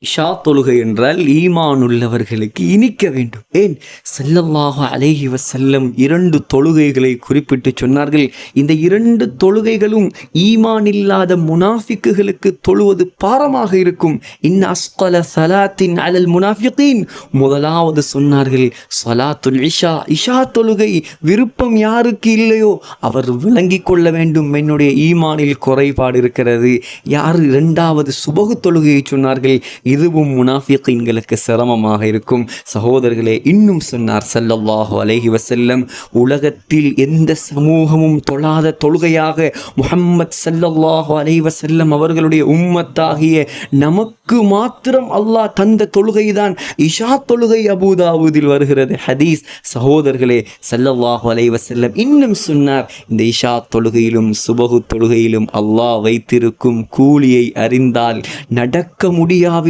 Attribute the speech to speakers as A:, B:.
A: இஷா தொழுகை என்றால் ஈமான் உள்ளவர்களுக்கு இனிக்க வேண்டும். ஏன்? ஸல்லல்லாஹு அலைஹி வஸல்லம் 2 தொழுகைகளை குறிப்பிட்டு சொன்னார்கள். இந்த 2 தொழுகைகளும் ஈமான் இல்லாத முனாஃபிக்குகளுக்கு தொழுவது பாரமாக இருக்கும். இன் அஸ்கல ஸலாத்தின் அலல் முனாஃபிகீன். முதலாவது சொன்னார்கள் ஸலாத்துல் இஷா. இஷா தொழுகை விருப்பம் யாருக்கு இல்லையோ அவர் விளங்கிக் கொள்ள வேண்டும், என்னுடைய ஈமானில் குறைபாடு இருக்கிறது. யார்? இரண்டாவது சுபகு தொழுகையை சொன்னார்கள். இதுவும் முனாஃபிகீன்களுக்கு சிரமமாக இருக்கும். சகோதரர்களே, இன்னும் சொன்னார் ஸல்லல்லாஹு அலைஹி வஸல்லம், உலகத்தில் எந்த சமூகமும் தொழாத தொழுகையாக முஹம்மத் ஸல்லல்லாஹு அலைஹி வஸல்லம் அவர்களுடைய உம்மத்தாகிய நமக்கு மாத்திரம் அல்லாஹ் தந்த தொழுகைதான் இஷா தொழுகை. அபூதாவூதில் வருகிறது ஹதீஸ். சகோதரர்களே, ஸல்லல்லாஹு அலைஹி வஸல்லம் இன்னும் சொன்னார், இந்த இஷா தொழுகையிலும் சுபஹு தொழுகையிலும் அல்லாஹ் வைத்திருக்கும் கூலியை அறிந்தால் நடக்க முடியாவிட்டால்